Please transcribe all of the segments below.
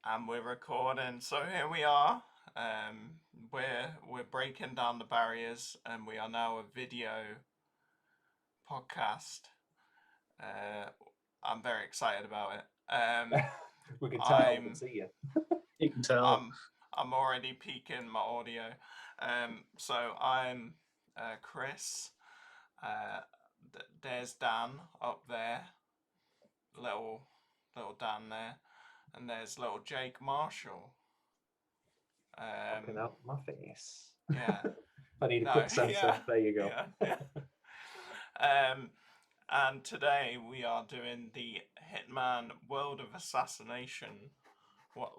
And we're recording. So here we are. We're breaking down the barriers, and we are now a video podcast. I'm very excited about it. We can tell. We can see you. You can tell. I'm already peaking my audio. So I'm Chris. There's Dan up there. Little Dan there. And there's little Jake Marshall. Popping out my face. Yeah. I need a quick sensor. Yeah, there you go. Yeah. And today we are doing the Hitman World of Assassination.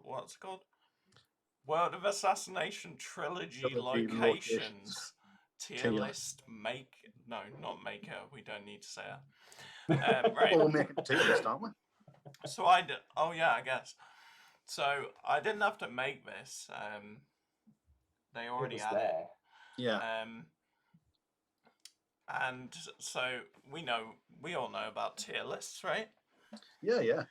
What's it called? World of Assassination Trilogy Locations. Tier list not maker. We don't need to say that. Right. Well, we'll make it tier list, aren't we? So I did. Oh yeah, I guess. So I didn't have to make this. They already had it. Yeah. And so we all know about tier lists, right? Yeah.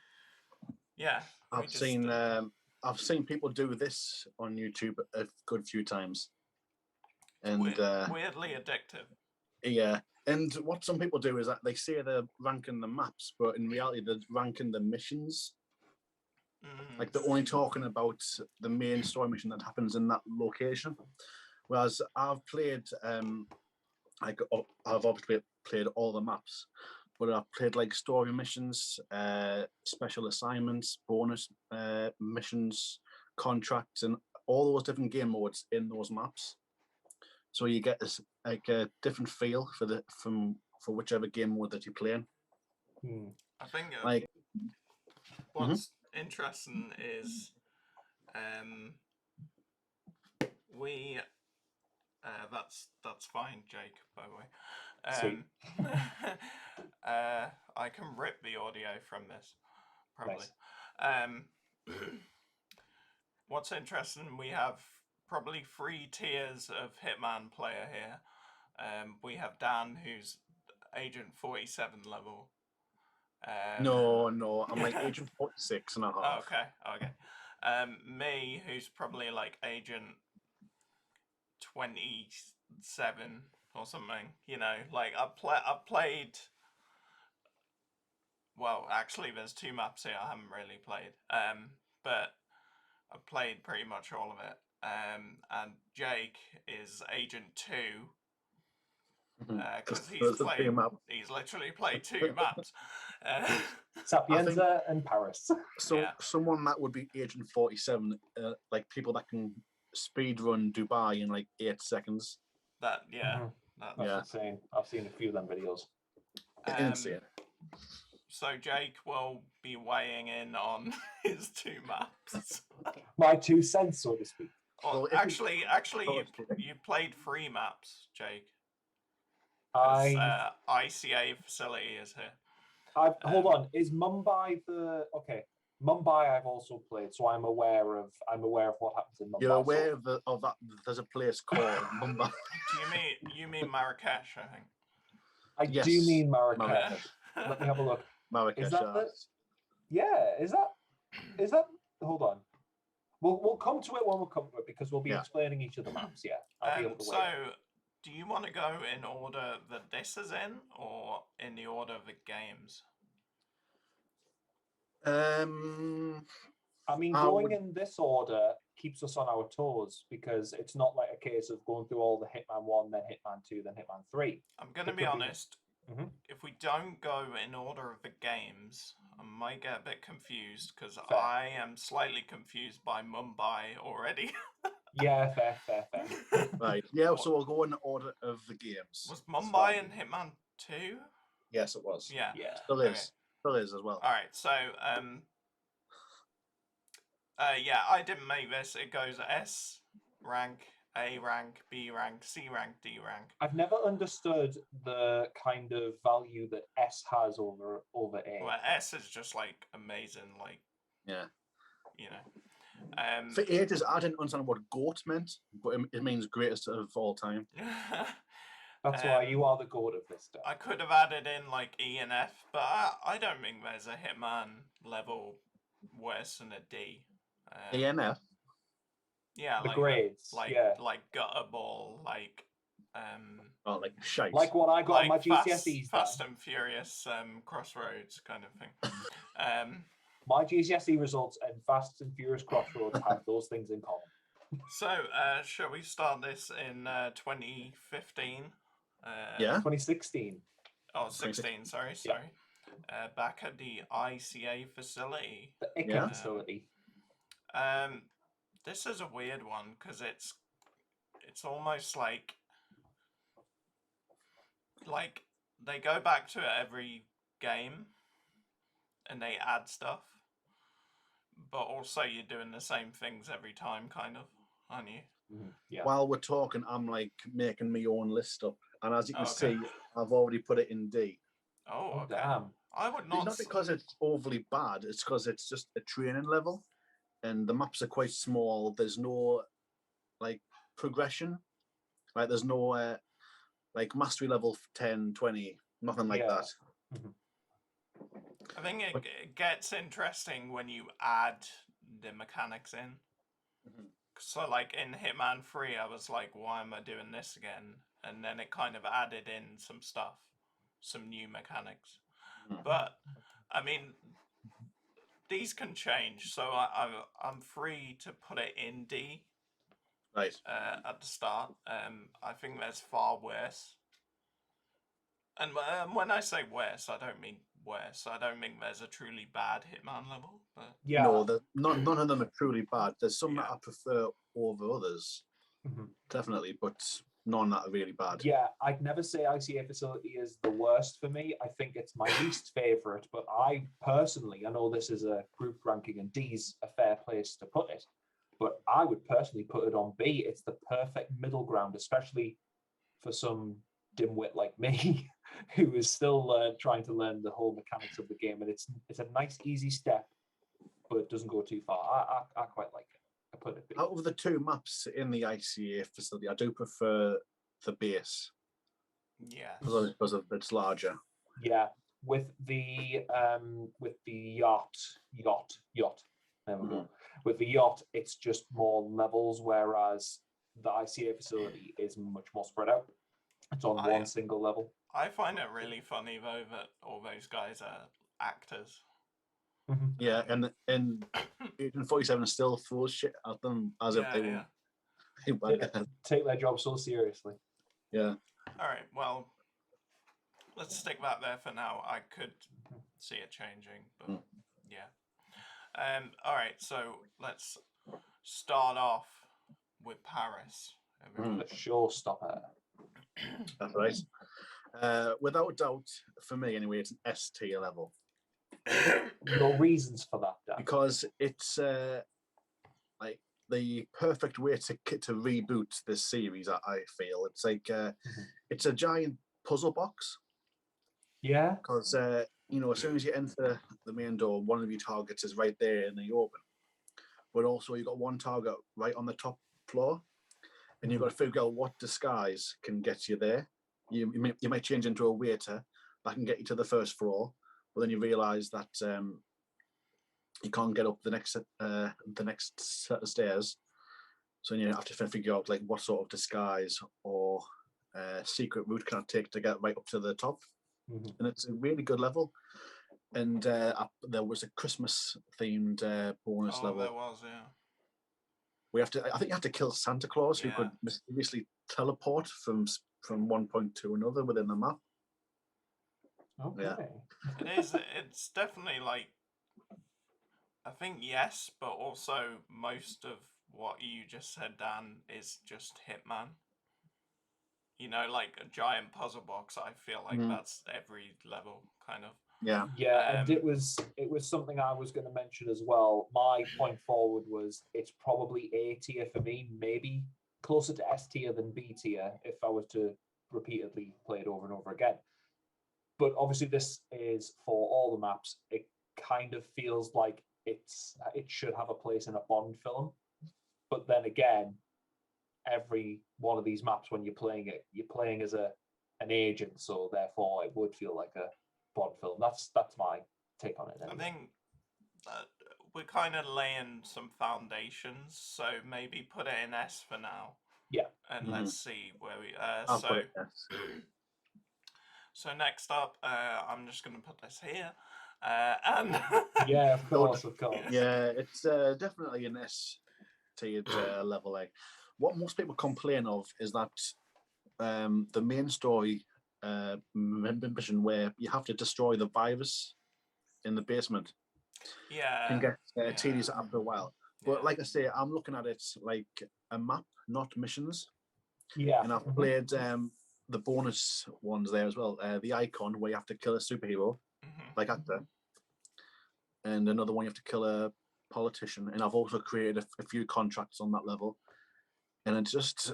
Yeah. I've seen people do this on YouTube a good few times. And weirdly addictive. Yeah. And what some people do is that they say they're ranking the maps, but in reality they're ranking the missions. Like they're only talking about the main story mission that happens in that location. Whereas I've played I've obviously played all the maps, but I've played like story missions, special assignments, bonus missions, contracts, and all those different game modes in those maps. So you get this like a different feel for whichever game mode that you're playing. I think like what's interesting is we that's fine, Jake, by the way. I can rip the audio from this probably. Nice. What's interesting, we have probably 3 tiers of Hitman player here. We have Dan, who's Agent 47 level. No, I'm like Agent 46 and a half. Okay. Me, who's probably like Agent 27 or something. You know, like I've played. Well, actually, there's 2 maps here I haven't really played. But I've played pretty much all of it. And Jake is Agent 2. Because he's literally played 2 maps. Sapienza and Paris. So someone that would be Agent 47, like people that can speed run Dubai in like 8 seconds. That's insane. I've seen a few of them videos. Insane. So Jake will be weighing in on his 2 maps. My 2 cents, so to speak. Well, actually, you played 3 maps, Jake. ICA facility is here. Hold on. Is Mumbai Mumbai I've also played, so I'm aware of what happens in Mumbai. You're aware of that? There's a place called Mumbai. You mean Marrakesh? I think. I do mean Marrakesh. Let me have a look. Marrakesh. Is that Is that? Hold on. We'll come to it when we come to it because we'll be explaining each of the maps. Yeah. I'll be able to wait. Do you want to go in order that this is in, or in the order of the games? I mean, going in this order keeps us on our toes because it's not like a case of going through all the Hitman 1, then Hitman 2, then Hitman 3. I'm going to be honest. If we don't go in order of the games, I might get a bit confused because I am slightly confused by Mumbai already. Yeah, fair. Right. Yeah, so we'll go in order of the games. Was Mumbai in Hitman 2? Yes, it was. Yeah. Still is. Okay. Still is as well. All right. So, I didn't make this. It goes S rank, A rank, B rank, C rank, D rank. I've never understood the kind of value that S has over A. Well, S is just like amazing, like you know. For ages, I didn't understand what GOAT meant, but it means greatest of all time. That's why you are the GOAT of this stuff. I could have added in like E and F, but I don't think there's a Hitman level worse than a D. ANF. Yeah, The like grades, like yeah. like gutter ball, like Oh, like shite. Like what I got on my like GCSEs. Fast and Furious Crossroads kind of thing. My GCSE results and Fast and Furious Crossroads have those things in common. So, shall we start this in 2015? Yeah. 2016. Oh, 16, sorry. Back at the ICA facility. The ICA facility. This is a weird one because it's almost like they go back to it every game and they add stuff, but also you're doing the same things every time, kind of, aren't you? Mm-hmm. Yeah. While we're talking, I'm like making my own list up, and as you can okay. see, I've already put it in D. Oh, okay. Damn. I would not. Not because it's overly bad. It's because it's just a training level, and the maps are quite small. There's no like progression. Like there's no like mastery level 10, 20, nothing like that. Mm-hmm. I think it gets interesting when you add the mechanics in. Mm-hmm. So, like in Hitman 3, I was like, why am I doing this again? And then it kind of added in some stuff, some new mechanics. Mm-hmm. But, I mean, these can change. So I'm free to put it in D. Right. At the start. I think there's far worse. And when I say worse, I don't mean worse. I don't think there's a truly bad Hitman level. But Yeah. No, none of them are truly bad. There's some that I prefer over others, definitely, but none that are really bad. Yeah, I'd never say ICA facility is the worst for me. I think it's my least favorite, but I know this is a group ranking and D's a fair place to put it, but I would personally put it on B. It's the perfect middle ground, especially for some dimwit like me who is still trying to learn the whole mechanics of the game, and it's a nice easy step, but it doesn't go too far. I quite like it. I put it B. Out of the two maps in the ICA facility, I do prefer the base. yeah, Because of it's larger. Yeah, with the yacht. There we go. With the yacht, it's just more levels, whereas the ICA facility is much more spread out. It's on one single level. I find it really funny though that all those guys are actors. Yeah, and Agent 47 still throws shit at them as if they were. Take their job so seriously. Yeah. All right, well, let's stick that there for now. I could see it changing, but yeah. All right, so let's start off with Paris. The showstopper. That's right. Without doubt, for me anyway, it's an S tier level. No reasons for that, Dan. Because it's like the perfect way to reboot this series. I feel it's like it's a giant puzzle box. Yeah. Because as soon as you enter the main door, one of your targets is right there in the open. But also you've got one target right on the top floor, and you've got to figure out what disguise can get you there. You might change into a waiter that can get you to the first floor, but then you realise that you can't get up the next set of stairs, so you have to figure out like what sort of disguise or secret route can I take to get right up to the top. And it's a really good level. And there was a Christmas themed bonus level. There was, yeah. I think you have to kill Santa Claus, who could mysteriously teleport from one point to another within the map. Okay. Yeah. It's definitely like, I think yes, but also most of what you just said, Dan, is just Hitman. Like a giant puzzle box. I feel like that's every level, kind of. Yeah. Yeah, and it was something I was going to mention as well. My point forward was it's probably A tier for me, maybe closer to S tier than B tier if I was to repeatedly play it over and over again. But obviously this is for all the maps. It kind of feels like it should have a place in a Bond film. But then again, every one of these maps, when you're playing it, you're playing as an agent, so therefore it would feel like a Bond film. That's my take on it. Anyway. I think we're kind of laying some foundations, so maybe put it in S for now. Yeah. And let's see where we. I'll put it S. So next up, I'm just going to put this here, and Yeah, of course. Yeah, it's definitely an S tiered level A. What most people complain of is that the main story mission where you have to destroy the virus in the basement can get tedious after a while. But like I say, I'm looking at it like a map, not missions. Yeah. And I've played the bonus ones there as well. The icon where you have to kill a superhero, like actor, and another one you have to kill a politician. And I've also created a few contracts on that level, and it's just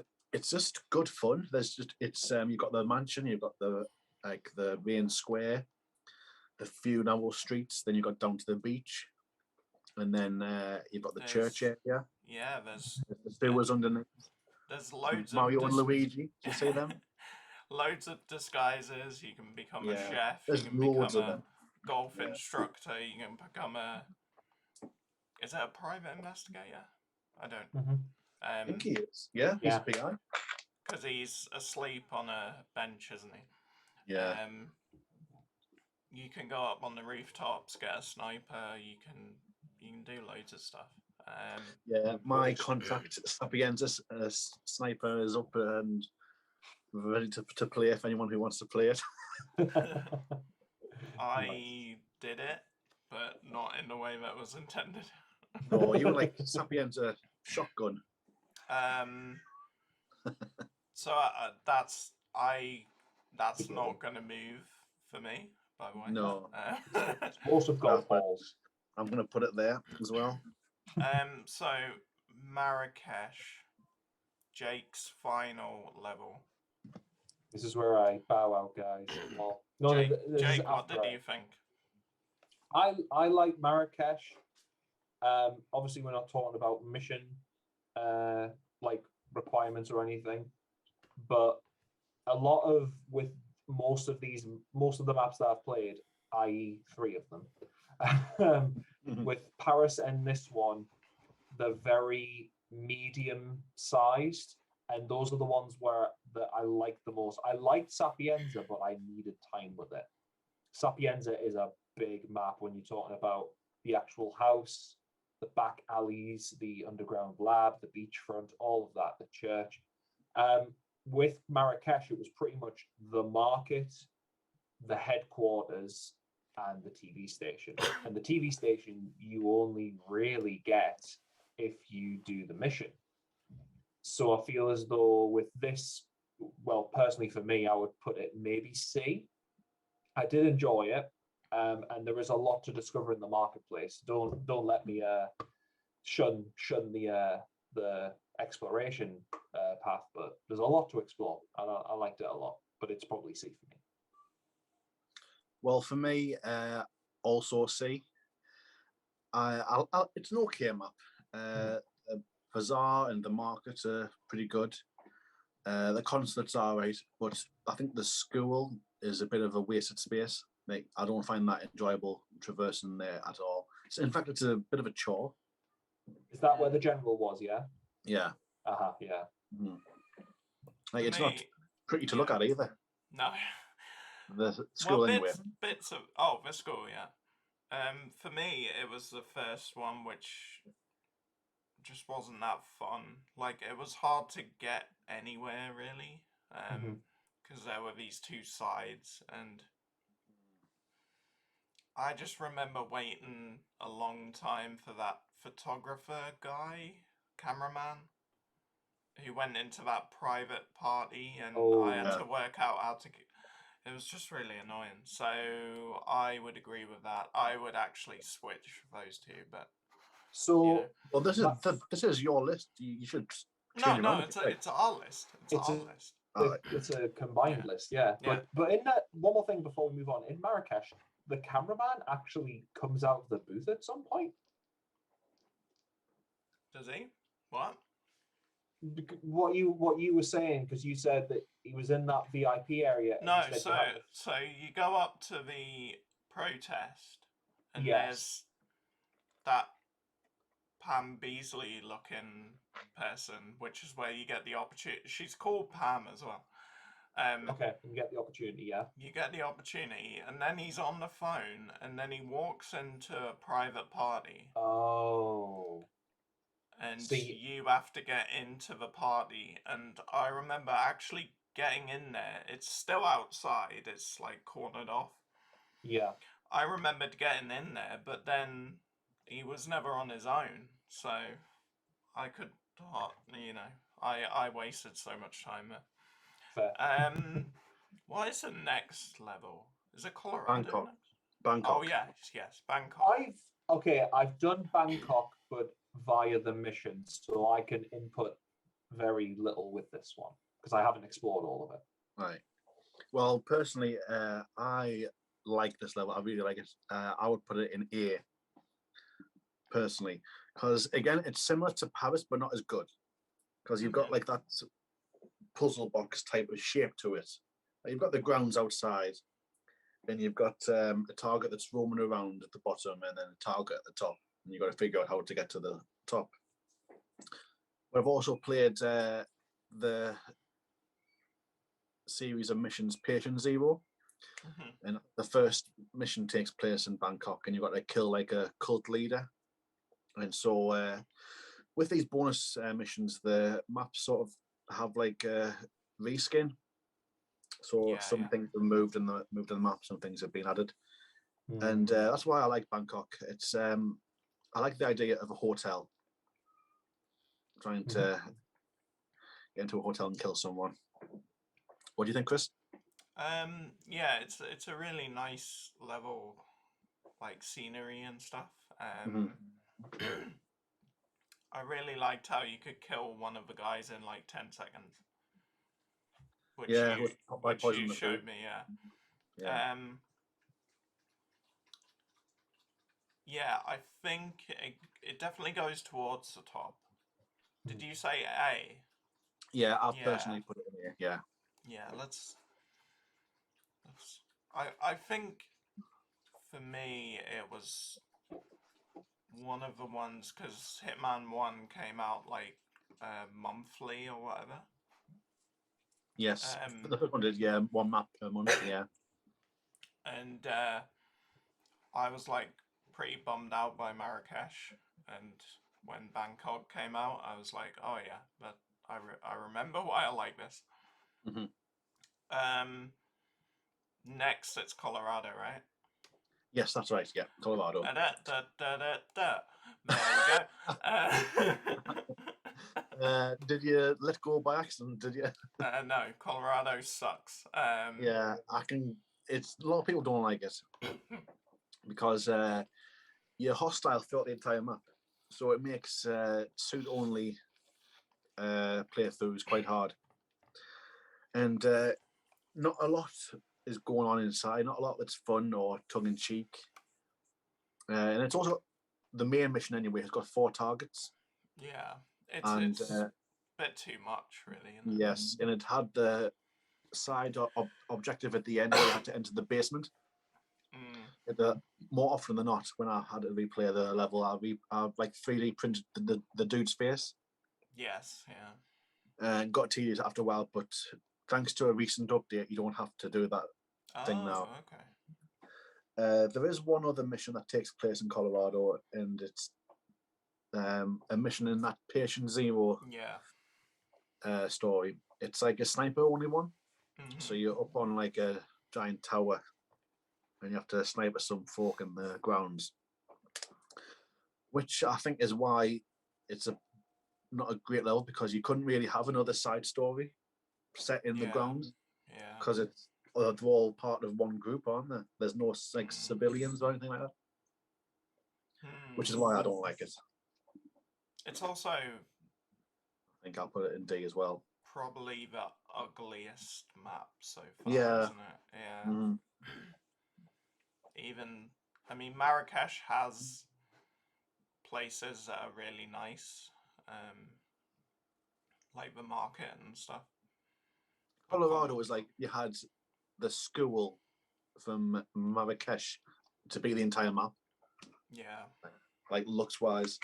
good fun. There's just you've got the mansion, you've got the main square, the few narrow streets, then you got down to the beach, and then you've got the church area. Yeah, there's the sewers underneath. There's loads Mario of and Luigi. Did you see them? Loads of disguises. You can become a chef. There's you can loads become of a them. golf instructor. You can become a. Is it a private investigator? I don't. I think he is. Yeah, he's a PI. Because he's asleep on a bench, isn't he? Yeah. You can go up on the rooftops, get a sniper. You can do loads of stuff. My contract Sapienza sniper is up and ready to play if anyone who wants to play it. I did it, but not in the way that was intended. No, you were like Sapienza shotgun. So that's not going to move for me, by the way. No. Most of golf balls. I'm going to put it there as well. So Marrakesh, Jake's final level. This is where I bow out, guys. Well, Jake, what did you think? I like Marrakesh. Obviously, we're not talking about mission like requirements or anything, but with most of the maps that I've played, i.e., 3 of them, with Paris and this one, they're very medium sized, and those are the ones that I like the most. I liked Sapienza, but I needed time with it. Sapienza is a big map when you're talking about the actual house, the back alleys, the underground lab, the beachfront, all of that, the church. With Marrakesh, it was pretty much the market, the headquarters, and the TV station. And the TV station you only really get if you do the mission. So I feel as though with this, well, personally for me, I would put it maybe C. I did enjoy it, and there is a lot to discover in the marketplace. Don't let me shun the exploration path, but there's a lot to explore, and I liked it a lot. But it's probably C for me. Well, for me, also C. It's an okay map. The bazaar and the markets are pretty good. The consulates are right, but I think the school is a bit of a wasted space. Like, I don't find that enjoyable traversing there at all. So, in fact, it's a bit of a chore. Is that where the general was? Yeah. Yeah. Yeah. Like, it's not pretty to look at either. No. The school anyway. Bits of the school, yeah. For me, it was the first one which just wasn't that fun. Like, it was hard to get anywhere really, because there were these 2 sides, and I just remember waiting a long time for that photographer guy, cameraman, who went into that private party, and I had to work out how to. It was just really annoying. So I would agree with that. I would actually switch those 2, but. So well, this is your list. You should. No, it's our list. It's our list. It's a combined list, yeah. But in that, one more thing before we move on. In Marrakesh, the cameraman actually comes out of the booth at some point. Does he? What? What you were saying, because you said that he was in that VIP area. No, so you go up to the protest, and there's that Pam Beasley looking person, which is where you get the opportunity. She's called Pam as well. Okay, you get the opportunity, yeah. You get the opportunity, and then he's on the phone, and then he walks into a private party. Oh. And See, you have to get into the party. And I remember actually getting in there. It's still outside. It's like cornered off. yeah. I remembered getting in there, but then he was never on his own. So I could, I wasted so much time there. Fair. What is the next level? Is it Colorado Bangkok. next? Bangkok. Oh yes, Bangkok. I've done Bangkok, but via the missions, so I can input very little with this one because I haven't explored all of it. Right. Well, personally, I like this level. I really like it. I would put it in A, personally, because again, it's similar to Paris, but not as good. Because you've got like that puzzle box type of shape to it. You've got the grounds outside, and you've got a target that's roaming around at the bottom, and then a target at the top, and you've got to figure out how to get to the top. But I've also played the series of missions Patient Zero, and the first mission takes place in Bangkok, and you've got to kill like a cult leader. And so with these bonus missions, the maps sort of have like a reskin. So some things are moved in the map, some things have been added, and that's why I like Bangkok. It's I like the idea of a hotel, trying to get into a hotel and kill someone. What do you think, Chris? Yeah, it's a really nice level, like scenery and stuff. I really liked how you could kill one of the guys in like 10 seconds. Which you showed me, yeah. Yeah, I think it definitely goes towards the top. Did you say A? Yeah, I'll personally put it in here. Yeah. Yeah, let's. I think for me it was one of the ones because Hitman 1 came out like monthly or whatever. Yes, the first one did, yeah, one map per month, yeah. And I was like pretty bummed out by Marrakesh, and when Bangkok came out, I was like, oh yeah, but I remember why I like this. Next, it's Colorado, right? Yes, that's right. Yeah, Colorado. There we go. Did you let go by accident? Did you? No, Colorado sucks. Yeah, it's a lot of people don't like it because you're hostile throughout the entire map, so it makes suit only playthroughs quite hard, and not a lot is going on inside. Not a lot that's fun or tongue in cheek, and it's also the main mission anyway has got 4 targets. Yeah, it's a bit too much, really. Isn't it? Yes, and it had the side objective at the end where you had to enter the basement. More often than not, when I had to replay the level, I like 3D printed the dude's face. Yes, yeah. And got tedious after a while, but thanks to a recent update, you don't have to do that thing now. Okay. There is one other mission that takes place in Colorado, and it's a mission in that Patient Zero story. It's like a sniper only one. So you're up on like a giant tower, and you have to snipe at some folk in the grounds, which I think is why it's not a great level, because you couldn't really have another side story set in the ground, because they're all part of one group, aren't they? There's no like civilians or anything like that, which is why I don't like it. It's also, I think I'll put it in D as well. Probably the ugliest map so far, isn't it? Yeah. Even, I mean, Marrakesh has places that are really nice, like the market and stuff. Colorado was like you had the school from Marrakesh to be the entire map. Yeah. Like looks wise.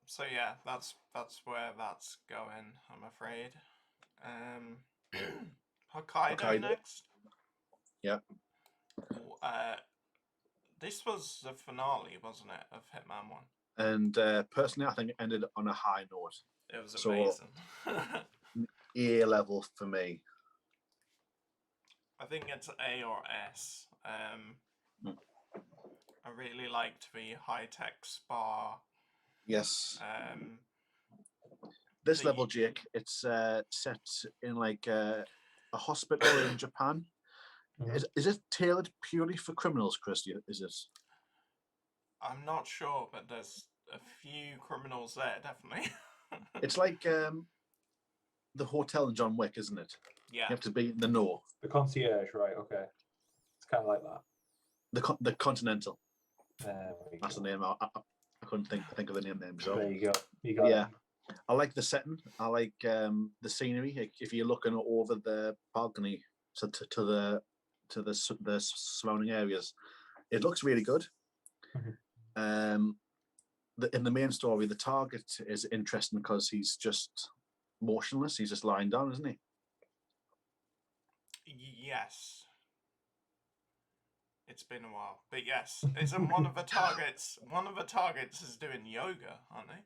So yeah, that's where that's going, I'm afraid. Hokkaido next. Yep. This was the finale, wasn't it, of Hitman 1? And personally, I think it ended on a high note. It was amazing. A level for me. I think it's A or S. I really liked the high-tech spa. Yes. The- level, Jake, it's set in like a hospital in Japan. Is it tailored purely for criminals, Chris? Is it? I'm not sure, but there's a few criminals there, definitely. It's like the hotel in John Wick, isn't it? Yeah. You have to be in the know. The concierge, right? Okay, it's kind of like that. The Continental. We That's go. the name. I couldn't think of the name then. So There you go. You got yeah, it. I like the setting. I like the scenery. Like, if you're looking over the balcony to the surrounding areas, it looks really good. In the main story, the target is interesting because he's just motionless. He's just lying down, isn't he? Yes. It's been a while, but yes, isn't one of the targets? One of the targets is doing yoga, aren't they?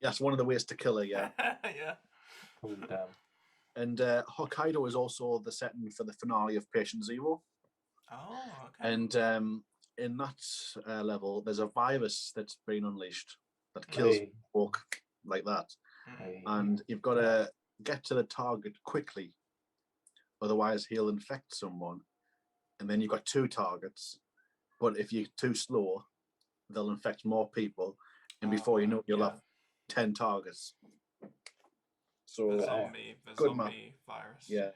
That's one of the ways to kill her. Yeah. Yeah. Cool down. And Hokkaido is also the setting for the finale of Patient Zero. Oh, okay. And in that level, there's a virus that's been unleashed that kills folk like that. And you've got to get to the target quickly, otherwise he'll infect someone. And then you've got 2 targets, but if you're too slow, they'll infect more people, and before you know it, you'll have 10 targets. So the zombie virus. Yeah.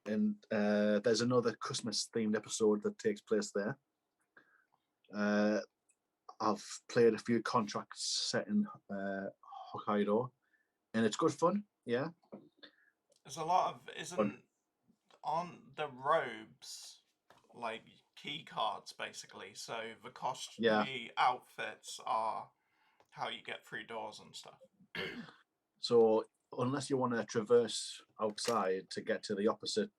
And there's another Christmas-themed episode that takes place there. I've played a few contracts set in Hokkaido, and it's good fun. Yeah. There's a lot of on the robes, like key cards basically. So the the outfits are how you get through doors and stuff. So unless you want to traverse outside to get to the opposite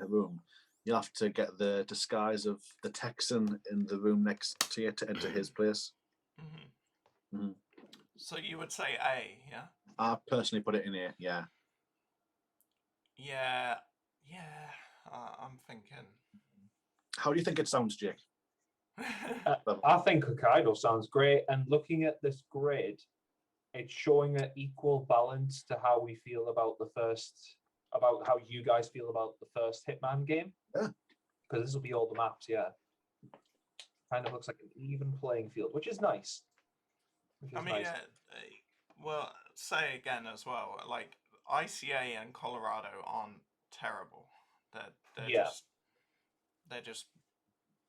room, you'll have to get the disguise of the Texan in the room next to you to enter his place. So you would say A, yeah? I personally put it in A, yeah. Yeah. I'm thinking. How do you think it sounds, Jake? I think Hokkaido sounds great. And looking at this grid, it's showing an equal balance to how we feel about about how you guys feel about the first Hitman game. Yeah. Because this will be all the maps, yeah. Kind of looks like an even playing field, which is nice. Nice. Well, say again as well, like ICA and Colorado aren't terrible. They're just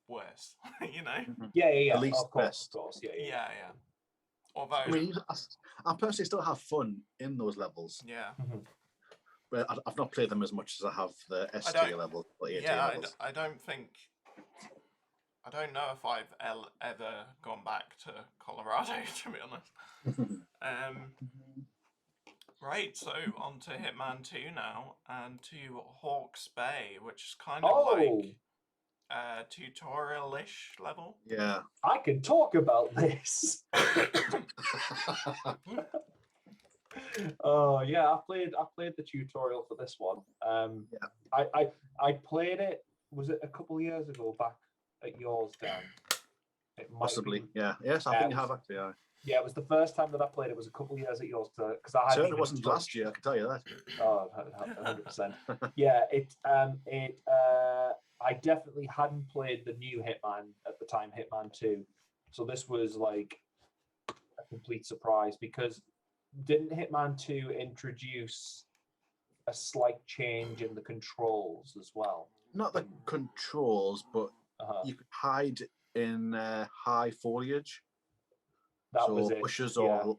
worse, you know? Yeah. At least of course, best. Of course, yeah. Although, I mean, I personally still have fun in those levels. Yeah. But I've not played them as much as I have the S tier level or A tier levels. I don't know if I've ever gone back to Colorado, to be honest. Right, so on to Hitman 2 now, and to Hawke's Bay, which is kind of like a tutorial-ish level. Yeah. I can talk about this. Oh yeah, I played the tutorial for this one. I played it. Was it a couple of years ago back at yours, Dan? Possibly, yeah. Yes, I think you have actually. Yeah, it was the first time that I played it. Was a couple of years at yours because I certainly wasn't last year. I can tell you that. Oh, 100%. Yeah, I definitely hadn't played the new Hitman at the time, Hitman 2. So this was like a complete surprise because didn't Hitman 2 introduce a slight change in the controls as well? Not the controls, but you could hide in high foliage. That was it. Bushes or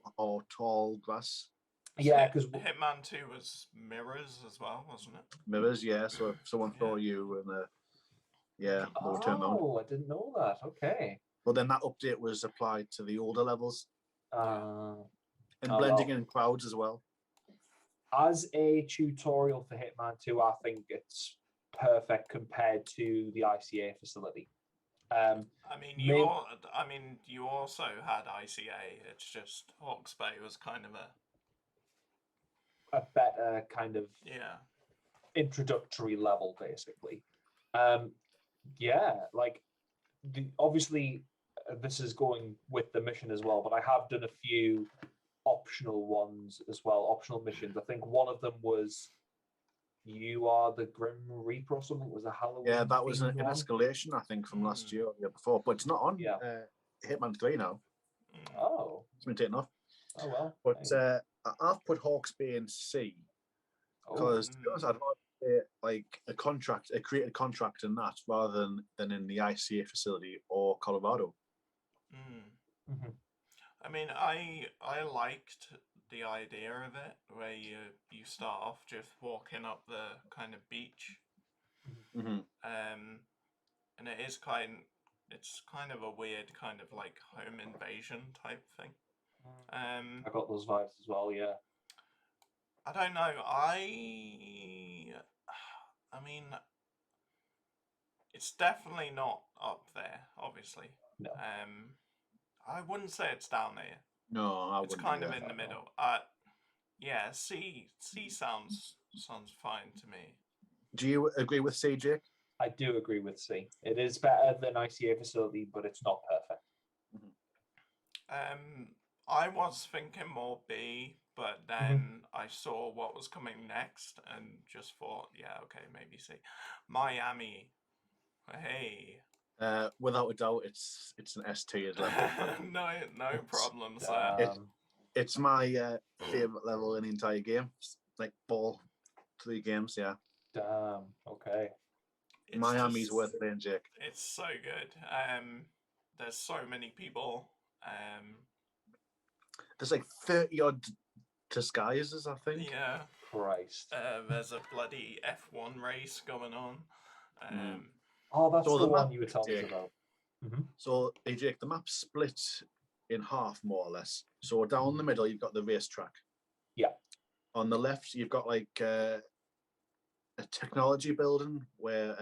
tall grass. Yeah, because Hitman 2 was mirrors as well, wasn't it? Mirrors, yeah. So if someone saw you and they would turn around. Oh, I didn't know that. Okay. But then that update was applied to the older levels. And Oh, blending well. in crowds as well. As a tutorial for Hitman 2, I think it's perfect compared to the ICA facility. I mean, you Maybe- you also had ICA. It's just Hawke's Bay was kind of a better kind of introductory level, basically. Yeah, like obviously this is going with the mission as well, but I have done a few optional ones as well, optional missions. I think one of them was you are the Grim Reaper or something. It was a Halloween. Yeah, that was an themed one. escalation, I think, from last year or the year before, but it's not on Hitman 3 now. Oh, It's been taken off. oh well. But I've put Hawke's Bay in C because to be honest, I'd rather like create a contract in that rather than in the ICA facility or Colorado. Mm-hmm. I mean, I liked the idea of it, where you start off just walking up the kind of beach, Mm-hmm. and it's kind of a weird kind of like home invasion type thing. I got those vibes as well. Yeah. I don't know. I mean, it's definitely not up there, obviously. No. I wouldn't say it's down there. No, I wouldn't. It's kind of in the middle. Yeah, C sounds fine to me. Do you agree with C, Jake? I do agree with C. It is better than ICA facility, but it's not perfect. I was thinking more B, but then I saw what was coming next and just thought, yeah, okay, maybe C. Miami. Hey. Without a doubt, it's an ST as well. no problems there. It's my favorite level in the entire game. It's like ball 3 games, yeah. Damn. Okay. Miami's worth playing, Jake. It's so good. There's so many people. There's like 30 odd disguises, I think. Yeah. Christ. There's a bloody F1 race going on. Oh, that's so the the one map, you were telling us Jake. about. So, hey Jake, the map's split in half, more or less. So down the middle, you've got the racetrack. Yeah. On the left, you've got like a technology building where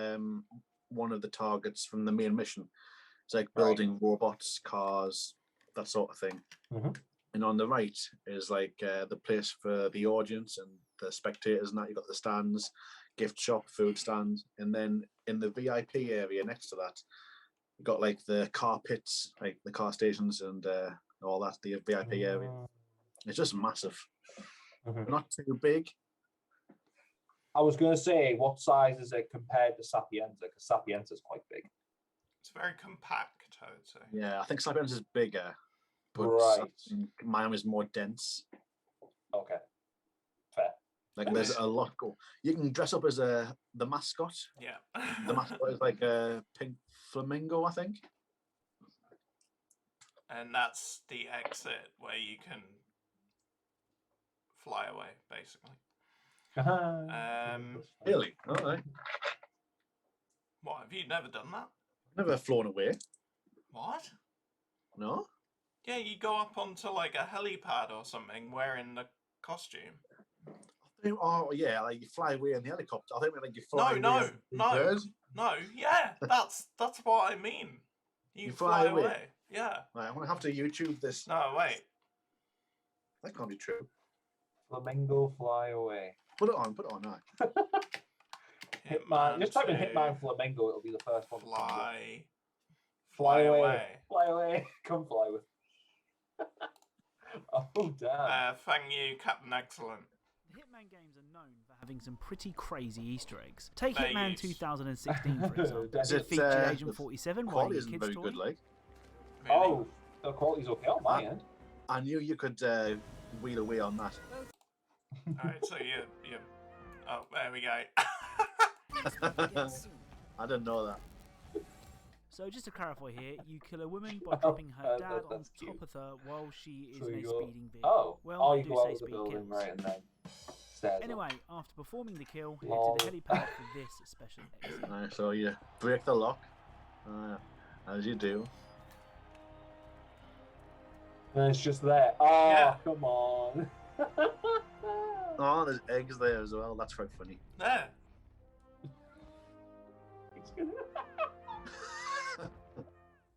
one of the targets from the main mission is like building robots, cars, that sort of thing. And on the right is like the place for the audience and the spectators and that. You've got the stands, gift shop, food stand. And then in the VIP area next to that, you've got like the car pits, like the car stations and all that, the VIP area. It's just massive. Not too big. I was going to say, what size is it compared to Sapienza? Because Sapienza is quite big. It's very compact, I would say. Yeah, I think Sapienza is bigger, but Miami's more dense. Okay, fair. Like there's a lot go. You can dress up as the mascot. Yeah. The mascot is like a pink flamingo, I think. And that's the exit where you can fly away, basically. Really? All right. What, have you never done that? Never flown away. What? No? Yeah, you go up onto like a helipad or something wearing the costume. Oh yeah, like you fly away in the helicopter. I think like you fly away. No, yeah, that's what I mean. You fly away. Yeah. Right, I'm gonna have to YouTube this. No, wait. That can't be true. Flamingo fly away. Put it on now. Hitman. Just type in Hitman Flamingo, it'll be the first one. Fly away. Fly away. Come fly with. Oh, damn. Thank you, Captain Excellent. Hitman games are known for having some pretty crazy Easter eggs. Take Hitman 2016, for example. Does it feature Agent 47 quality while isn't kids very story? good, like. Really? Oh, the quality's okay on my end. I knew you could wheel away on that. Alright, so you. Oh, there we go. I didn't know that. So just to clarify here, you kill a woman by dropping her dad on top of her while she is in a speeding vehicle. Oh, well, you do go say out of the speed building, kills. right, and then stairs Anyway, after performing the kill, head Lol. to the helipad for this special exit. Right, so you break the lock, as you do. And it's just there. Oh, Yeah. come on. Oh, there's eggs there as well. That's quite funny. There. It's gonna...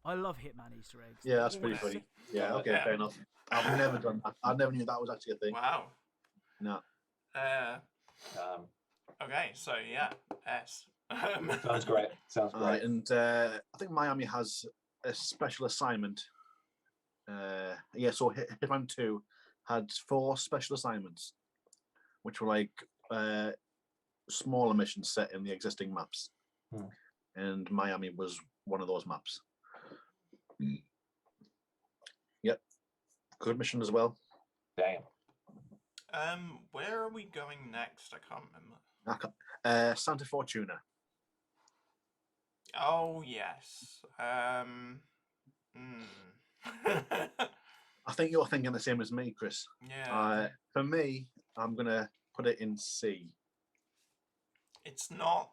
I love Hitman Easter eggs. Yeah, They're that's pretty always- funny. Yeah, okay, Yeah. fair enough. I've never done that. I never knew that was actually a thing. Wow. No. Okay, so yeah, S. Sounds great. Sounds All right, great. and I think Miami has a special assignment. Yeah, so Hitman 2 had 4 special assignments, which were like smaller missions set in the existing maps. And Miami was one of those maps. Yep. Good mission as well. Damn. Where are we going next? I can't remember. Santa Fortuna. Oh yes. I think you're thinking the same as me, Chris. Yeah. For me, I'm gonna put it in C. It's not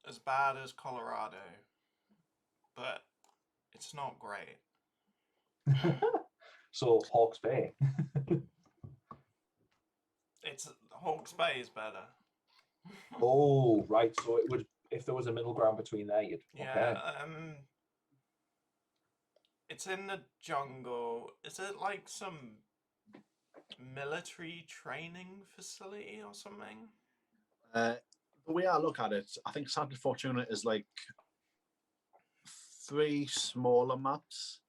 as bad as Colorado, but it's not great. So Hawke's Bay. It's Hawke's Bay is better. Oh, right. So it would, if there was a middle ground between there, you'd. Yeah. Okay. It's in the jungle. Is it like some military training facility or something? The way I look at it, I think Santa Fortuna is like 3 smaller maps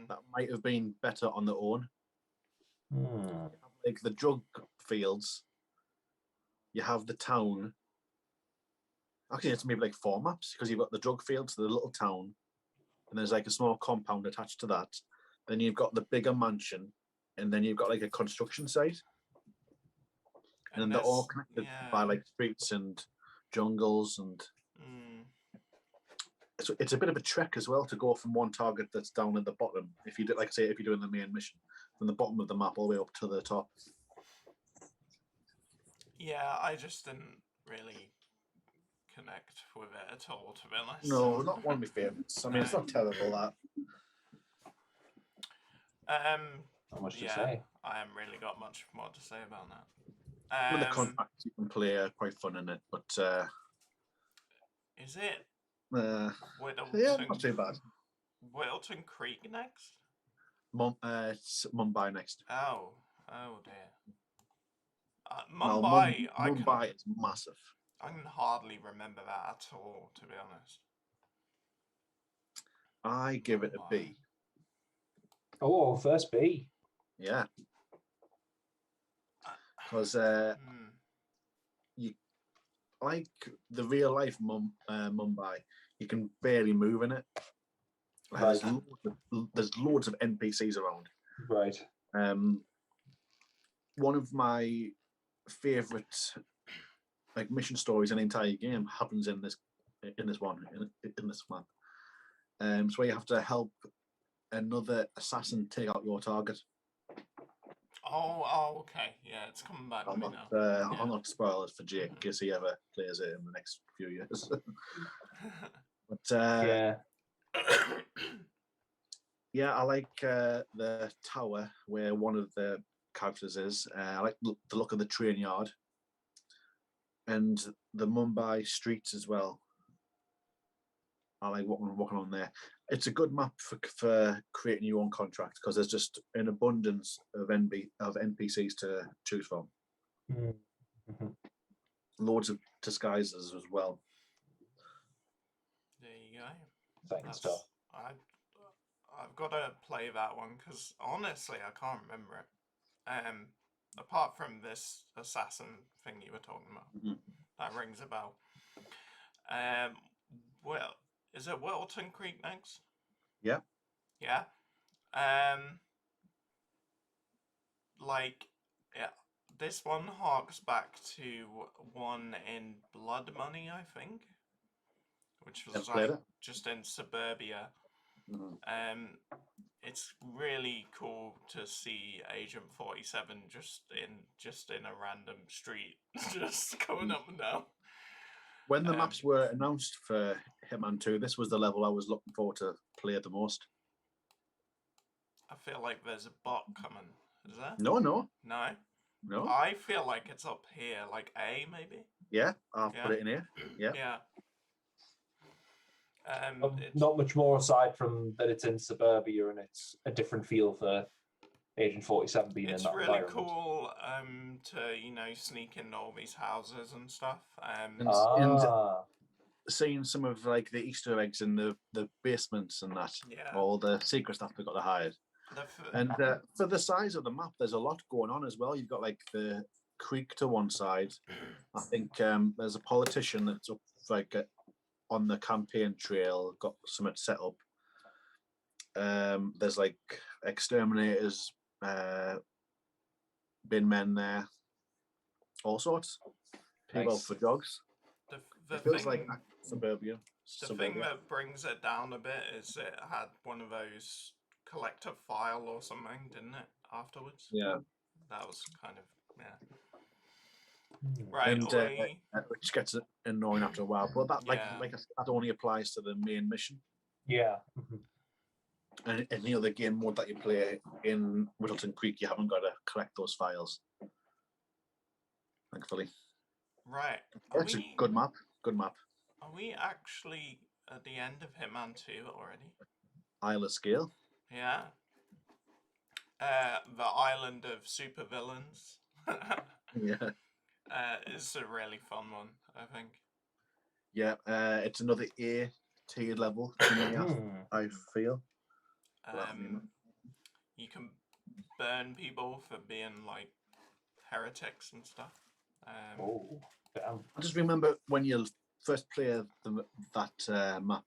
that might have been better on their own. Like the drug fields, you have the town. Actually, it's maybe like 4 maps because you've got the drug fields, the little town, and there's like a small compound attached to that. Then you've got the bigger mansion, and then you've got like a construction site. And they're all connected by like streets and jungles, and so it's a bit of a trek as well to go from one target that's down at the bottom. If you do, like say, if you're doing the main mission, from the bottom of the map all the way up to the top. Yeah, I just didn't really connect with it at all, to be honest. No, not one of my favorites. I mean, it's not terrible that. Not much to yeah, say. I haven't really got much more to say about that. With the contracts you can play are quite fun in it, but is it? Whittleton, yeah, not too bad. Whittleton Creek next? It's Mumbai next. Oh dear. Well, Mumbai, Mumbai is massive. I can hardly remember that at all, to be honest. I give it a B. Oh, first B. Yeah. Because you like the real life Mumbai, you can barely move in it. Right. There's loads of NPCs around. Right. One of my favorite like mission stories in the entire game happens in this map. So where you have to help another assassin take out your target. Oh, okay. Yeah, it's coming back to me now. I'll not spoil it for Jake in case he ever plays it in the next few years. But yeah, I like the tower where one of the characters is. I like the look of the train yard and the Mumbai streets as well. I like walking on there. It's a good map for creating your own contract because there's just an abundance of NPCs to choose from. Mm-hmm. Loads of disguises as well. There you go. Exciting stuff. I've got to play that one because honestly, I can't remember it. Apart from this assassin thing you were talking about, that rings a bell. Well, is it Whittleton Creek next? Yeah. Yeah. This one harks back to one in Blood Money, I think, which was just in suburbia. It's really cool to see Agent 47 just in a random street, just going up and down. When the maps were announced for Hitman 2, this was the level I was looking forward to play the most. I feel like there's a bot coming. Is there? No, no, No? no. I feel like it's up here, like A maybe? Yeah, I've Yeah. put it in here. Yeah. Yeah. Not much more aside from that it's in suburbia and it's a different feel for Agent 47 being in It's that really environment. cool to, sneak into all these houses and stuff. And seeing some of like the Easter eggs in the basements and that, Yeah. all the secret stuff they've got to hide. And for the size of the map, there's a lot going on as well. You've got like the creek to one side. I think there's a politician that's up like on the campaign trail, got something set up. There's like exterminators, bin men there, all sorts. People out for jogs. The it feels thing, like suburbia. The thing that brings it down a bit is it had one of those collector file or something, didn't it? Afterwards. Yeah. That was kind of right. And which gets annoying after a while, but that like I said, that only applies to the main mission. Yeah. And any other game mode that you play in Whittleton Creek, you haven't got to collect those files. Thankfully. Right. It's a good map. Good map. Are we actually at the end of Hitman 2 already? Isle of Scale. Yeah. The island of supervillains. Yeah. It's a really fun one, I think. Yeah, it's another A-tier level to me, I feel. You can burn people for being like heretics and stuff. Damn. I just remember when you first play that map,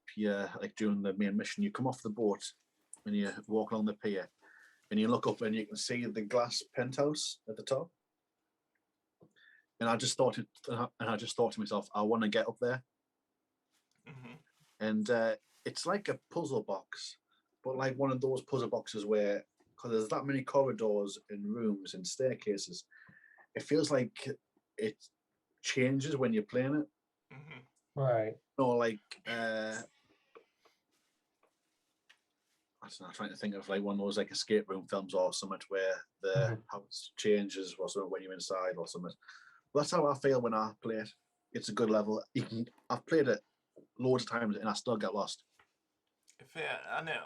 like during the main mission, you come off the boat and you walk along the pier and you look up and you can see the glass penthouse at the top. And I just thought to myself, I want to get up there. And it's like a puzzle box, but like one of those puzzle boxes where, because there's that many corridors and rooms and staircases, it feels like it changes when you're playing it. Right. Or like, I don't know, I'm trying to think of like one of those like escape room films or something where the house changes or something when you're inside or something. That's how I feel when I play it. It's a good level. I've played it loads of times and I still get lost. And it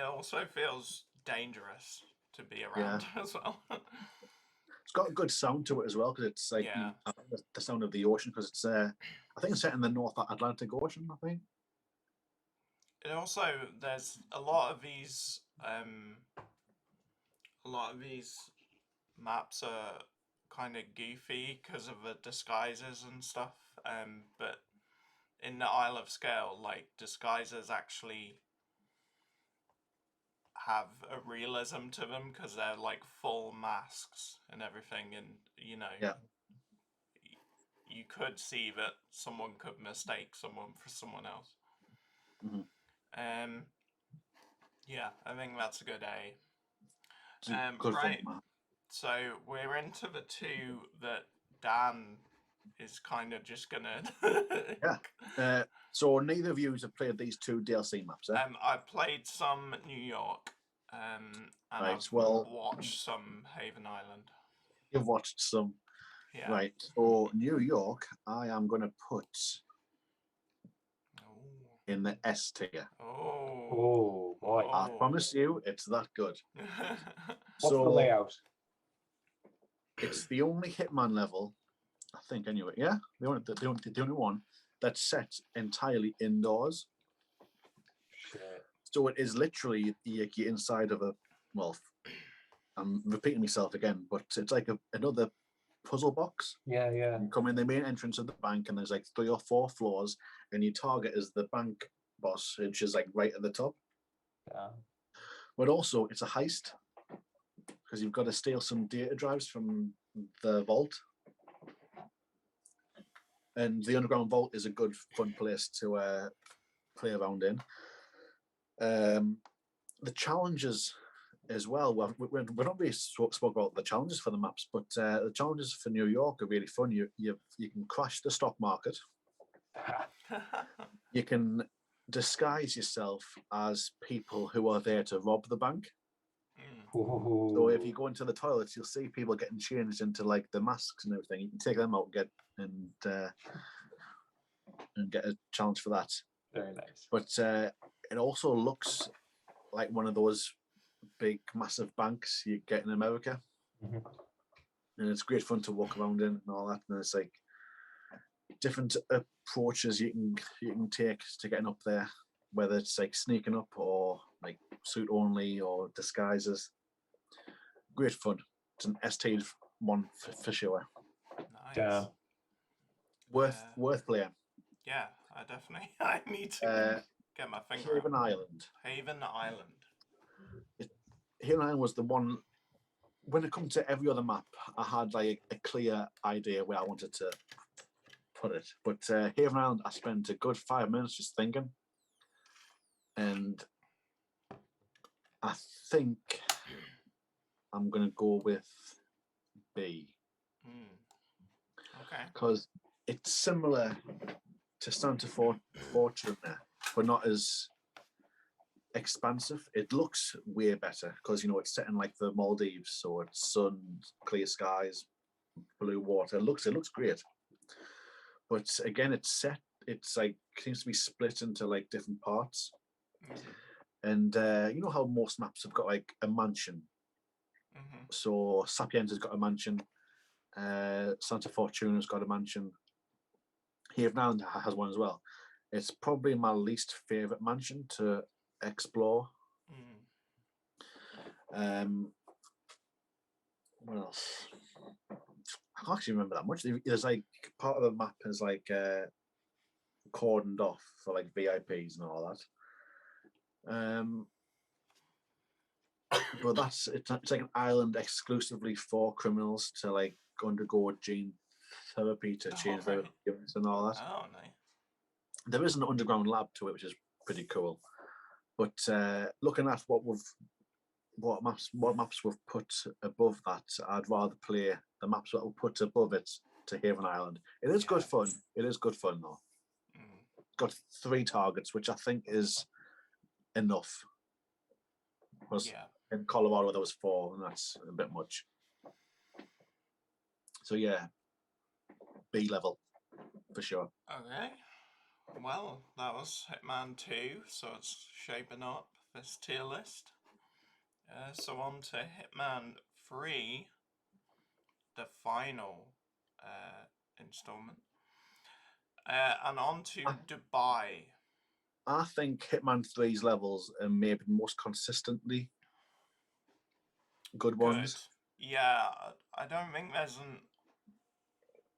also feels dangerous to be around as well. It's got a good sound to it as well because it's like the sound of the ocean, because it's I think it's set in the North Atlantic Ocean, I think. It also, there's a lot of these maps are kind of goofy because of the disguises and stuff, but in the Isle of Scale, like, disguises actually have a realism to them because they're like full masks and everything, and you could see that someone could mistake someone for someone else. I think that's a good A. Good right. fun, So we're into the two that Dan is kind of just gonna. So neither of you have played these two DLC maps, eh? I've played some New York, and I've watched some Haven Island. You've watched some. Yeah. Right. So New York, I am going to put in the S tier. Oh boy! I promise you, it's that good. What's the layout? It's the only Hitman level, I think. Anyway, yeah, the only one that's set entirely indoors. Shit. So it is literally you're inside of a. Well, I'm repeating myself again, but it's like another puzzle box. Yeah. You come in the main entrance of the bank, and there's like 3 or 4 floors, and your target is the bank boss, which is like right at the top. Yeah. But also, it's a heist because you've got to steal some data drives from the vault, and the underground vault is a good, fun place to play around in. The challenges as well. We're not really spoke about the challenges for the maps, but the challenges for New York are really fun. You can crash the stock market. You can disguise yourself as people who are there to rob the bank. So if you go into the toilets, you'll see people getting changed into like the masks and everything. You can take them out and get a challenge for that. Very nice. But it also looks like one of those big, massive banks you get in America. Mhm. And it's great fun to walk around in and all that. And it's like different approaches you can take to getting up there, whether it's like sneaking up or like suit only or disguises. Great fun. It's an ST one for sure. Nice. Yeah. Worth playing. Yeah, I need to get my finger Haven out. Island. Haven Island. Haven Island was the one. When it comes to every other map, I had like a clear idea where I wanted to put it. But Haven Island, I spent a good 5 minutes just thinking, and I think I'm gonna go with B. Okay. Because it's similar to Santa Fortuna, but not as expansive. It looks way better because it's set in like the Maldives, so it's sun, clear skies, blue water. It looks great. But again, it's like seems to be split into like different parts. And you know how most maps have got like a mansion. So Sapienza's got a mansion. Santa Fortuna's got a mansion. Haven Island has one as well. It's probably my least favorite mansion to explore. What else? I can't actually remember that much. There's like part of the map is like cordoned off for like VIPs and all that. But it's like an island exclusively for criminals to like undergo gene therapy to change their appearance and all that. Oh, nice. There is an underground lab to it, which is pretty cool. But looking at what maps we've put above that, I'd rather play the maps that we'll put above it to Haven Island. It is good fun. It is good fun though. Got 3 targets, which I think is enough. Because in Colorado there was 4, and that's a bit much. So yeah, B level for sure. Okay. Well, that was Hitman 2, so it's shaping up this tier list. So on to Hitman 3, the final installment. And on to Dubai. I think Hitman 3's levels are maybe most consistently good ones. Yeah, I don't think there's an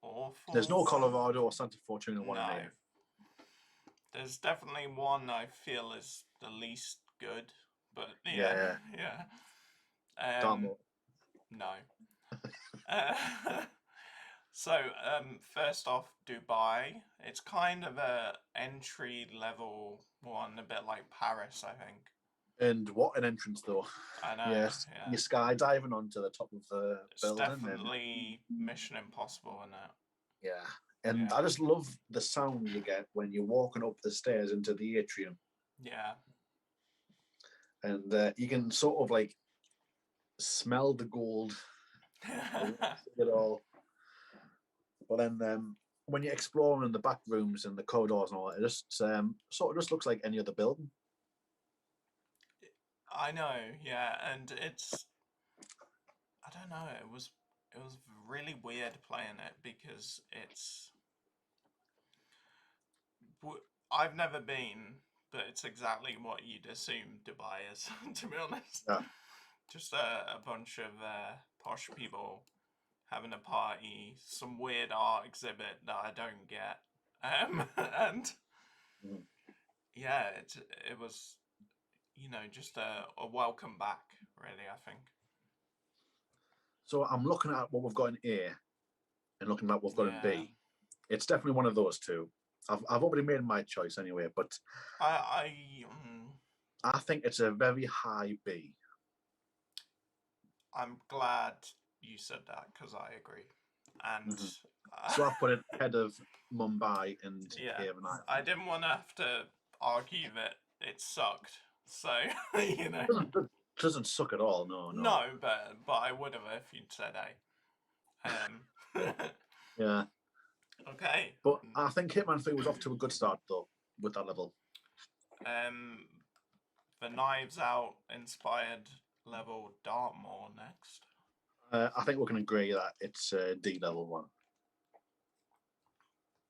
awful... There's no Colorado or Santa Fortuna one in there. There's definitely one I feel is the least good, but yeah. No. So, first off, Dubai. It's kind of a entry level one, a bit like Paris, I think. And what an entrance, though! I know. Yes, you're skydiving onto the top of the building. It's definitely Mission Impossible, isn't it? Yeah, and I just love the sound you get when you're walking up the stairs into the atrium. Yeah. And you can sort of like smell the gold. It all. But then when you're exploring in the back rooms and the corridors and all that, it just sort of just looks like any other building. I know, yeah, and it's, I don't know, it was really weird playing it because I've never been, but it's exactly what you'd assume Dubai is, to be honest. Yeah. Just a bunch of posh people having a party, some weird art exhibit that I don't get, and yeah, it was, just a welcome back, really, I think. So I'm looking at what we've got in A and looking at what we've got in B. It's definitely one of those two. I've already made my choice anyway, but I think it's a very high B. I'm glad you said that because I agree. And so I put it ahead of Mumbai and Haven Island. I didn't want to have to argue that it sucked. So, Doesn't suck at all. No. No, but I would have if you'd said A. Yeah. Okay. But I think Hitman 3 was off to a good start though with that level. The Knives Out inspired level Dartmoor next. I think we can agree that it's D level 1.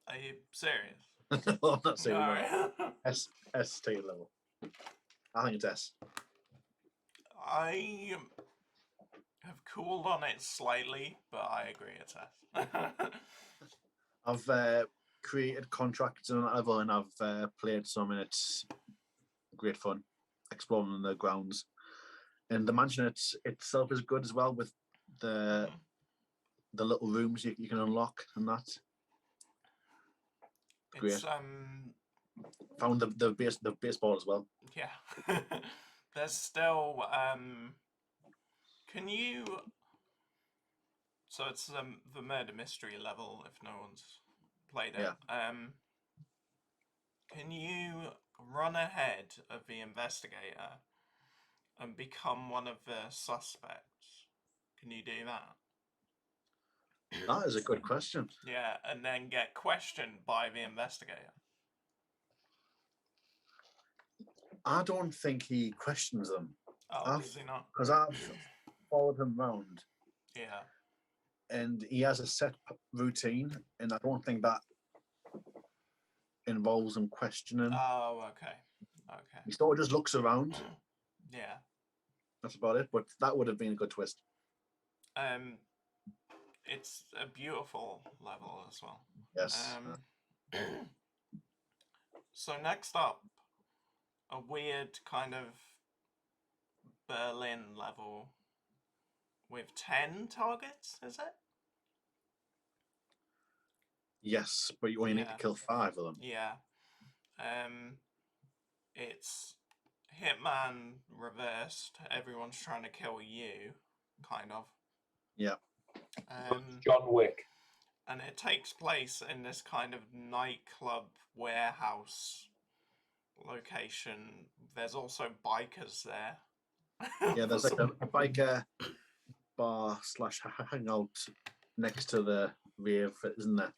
Are you serious? No, I'm not saying No. ST level. I think it's S. I have cooled on it slightly, but I agree it's S. I've created contracts on that level, and I've played some, and it's great fun exploring the grounds. And the mansion itself is good as well, with the little rooms you can unlock and that. Great. It's Found the baseball as well. yeah. There's still can you? So it's the murder mystery level if no one's played it. Yeah. Can you run ahead of the investigator and become one of the suspects? Can you do that? That is a good question. Yeah, and then get questioned by the investigator. I don't think he questions them. Oh, does he not? Because I've followed him around. Yeah. And he has a set routine, and I don't think that involves him questioning. Oh, okay. Okay. He sort of just looks around. Yeah. That's about it. But that would have been a good twist. It's a beautiful level as well. Yes. So next up, a weird kind of Berlin level with 10 targets, is it? Yes, but you only need to kill 5 of them. Yeah. It's Hitman reversed. Everyone's trying to kill you, kind of. Yeah. John Wick. And it takes place in this kind of nightclub warehouse location. There's also bikers there. Yeah, there's like a biker bar / hangout next to the rave, isn't there?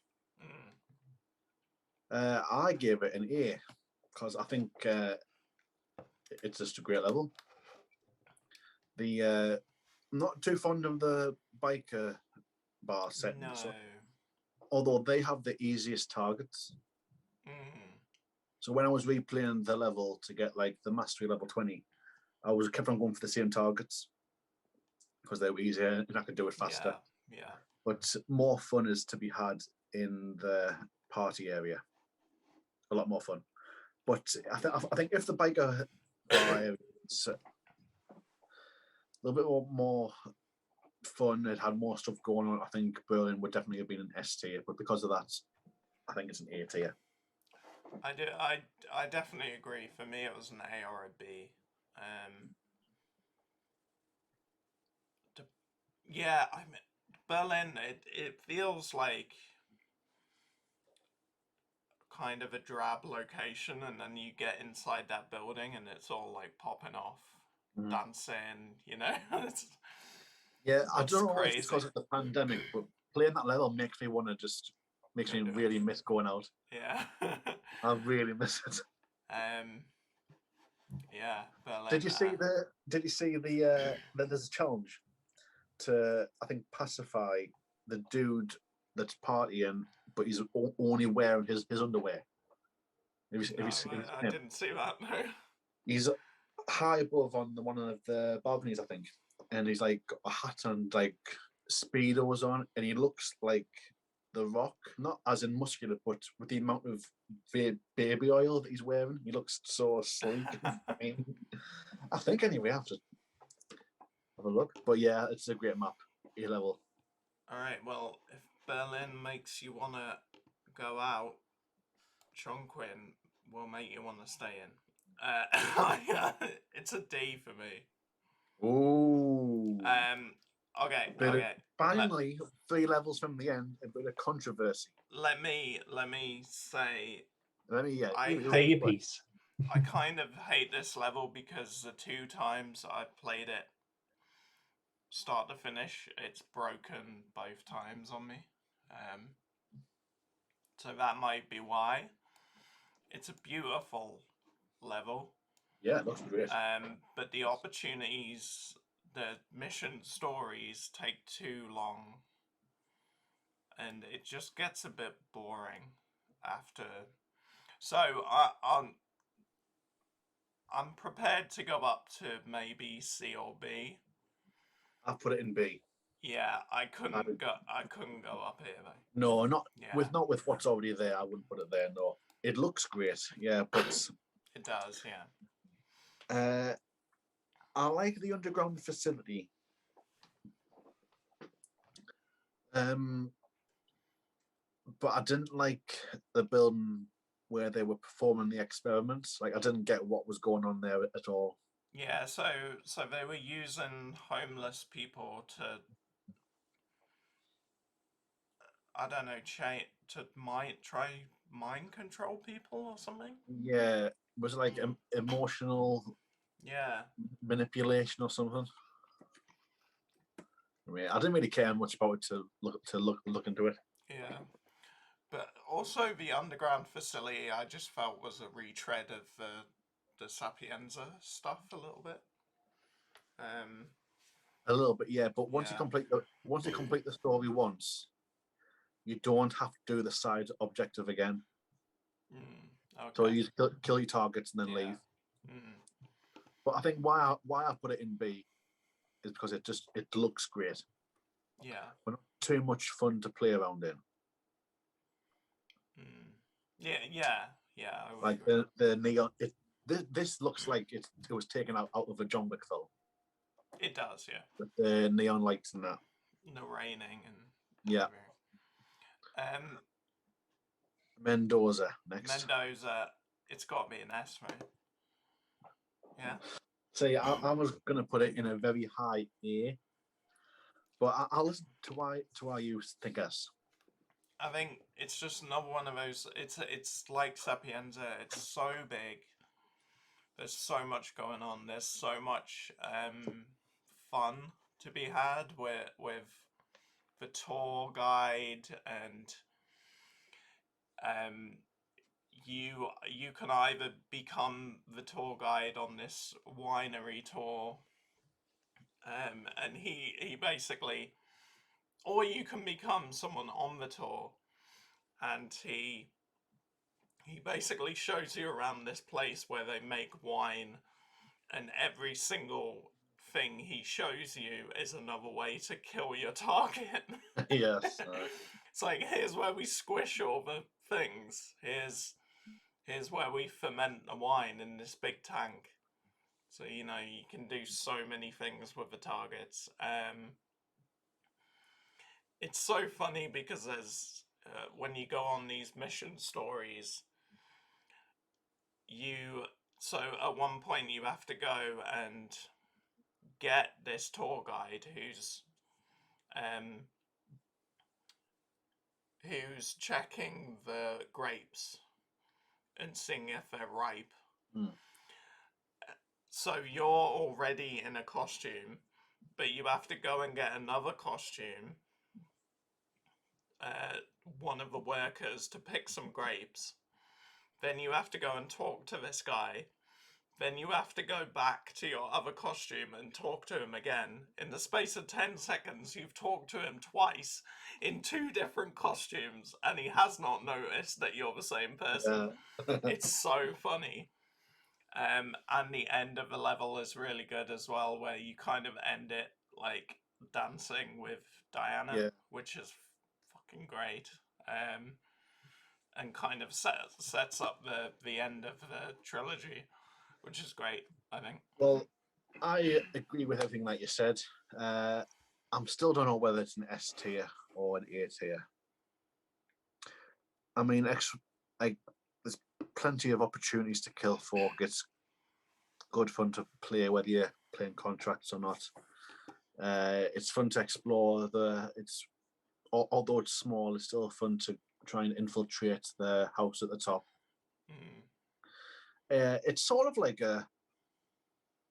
I gave it an A because I think it's just a great level. I'm not too fond of the biker bar setting. No. So, although they have the easiest targets. So when I was replaying the level to get like the mastery level 20, I kept on going for the same targets because they were easier and I could do it faster. Yeah. But more fun is to be had in the party area. A lot more fun. But I think if the biker bar area is a little bit more fun, it had more stuff going on, I think Berlin would definitely have been an S tier. But because of that, I think it's an A tier. I definitely agree. For me, it was an A or a B. Yeah, I mean, Berlin. It feels like kind of a drab location, and then you get inside that building, and it's all like popping off, dancing. You know. I don't know crazy. if it's because of the pandemic, but playing that level makes me really miss going out. Yeah. I really miss it. Yeah, Berlin. Did you see the there's a challenge to, I think, pacify the dude that's partying, but he's only wearing his underwear. I didn't see that. No. He's high above on one of the balconies, I think, and he's like got a hat and like speedos on, and he looks like The Rock, not as in muscular, but with the amount of baby oil that he's wearing, he looks so sleek. I think anyway, I have to have a look. But yeah, it's a great map, A level. All right, well, if Berlin makes you want to go out, Chongqing will make you want to stay in. It's a D for me. Ooh. Okay. Finally, 3 levels from the end, a bit of controversy. Let me say. Say your piece. I kind of hate this level because the 2 times I've played it start to finish, it's broken both times on me. So that might be why. It's a beautiful level. Yeah, it looks great. But the opportunities, the mission stories take too long. And it just gets a bit boring after. So I'm prepared to go up to maybe C or B. I put it in B. Yeah, I couldn't go up here though. No, not Yeah. with what's already there. I wouldn't put it there. No, it looks great. Yeah, but It does. Yeah. I like the underground facility. But I didn't like the building where they were performing the experiments. Like I didn't get what was going on there at all. Yeah, so they were using homeless people to, I don't know, try mind control people or something. Yeah, was it like emotional Yeah. manipulation or something? I mean, I didn't really care much about it to look into it. Yeah. But also the underground facility, I just felt was a retread of the Sapienza stuff a little bit. A little bit, yeah. But once Yeah. you complete the story once, you don't have to do the side objective again. Okay. So you kill your targets and then Yeah. leave. But I think why I put it in B is because it looks great. Yeah. But not too much fun to play around in. Yeah. I would Like agree. the neon. This looks like it was taken out of a John Wick film. It does, yeah. With the neon lights and that. The raining and Yeah. everything. Mendoza next. Mendoza, it's got to be an S, right? Yeah. See, I was gonna put it in a very high A, but I'll listen to why you think S. I think it's just another one of those. It's like Sapienza. It's so big. There's so much going on. There's so much fun to be had with the tour guide, and you can either become the tour guide on this winery tour, and he basically, or you can become someone on the tour, and he basically shows you around this place where they make wine, and every single thing he shows you is another way to kill your target. Yes. It's like, here's where we squish all the things. Here's where we ferment the wine in this big tank. So, you can do so many things with the targets. It's so funny because there's when you go on these mission stories, so at one point you have to go and get this tour guide who's checking the grapes and seeing if they're ripe. So you're already in a costume, but you have to go and get another costume, one of the workers, to pick some grapes. Then you have to go and talk to this guy. Then you have to go back to your other costume and talk to him again. In the space of 10 seconds, you've talked to him twice in 2 different costumes, and he has not noticed that you're the same person. It's so funny. And the end of the level is really good as well, where you kind of end it like dancing with Diana, which is fucking great. And kind of sets up the end of the trilogy, which is great, I think. Well, I agree with everything that you said. I'm still don't know whether it's an S tier or an A tier. I mean, there's plenty of opportunities to kill folk. It's good fun to play, whether you're playing contracts or not. It's fun to explore. Although it's small, it's still fun to try and infiltrate the house at the top. It's sort of like a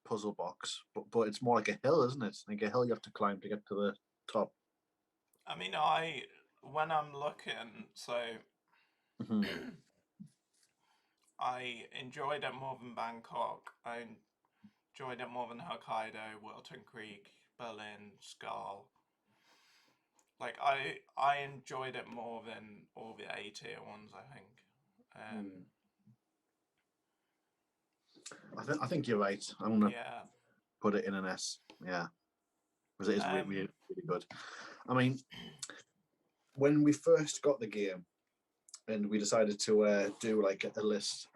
puzzle box, but it's more like a hill, isn't it? Like a hill you have to climb to get to the top. I mean, when I'm looking, so I enjoyed it more than Bangkok. I enjoyed it more than Hokkaido, Wilton Creek, Berlin, Skal. Like I enjoyed it more than all the A tier ones, I think. I think you're right. I'm gonna Yeah. put it in an S. Yeah, because it is really, really good. I mean, when we first got the game and we decided to do like a list,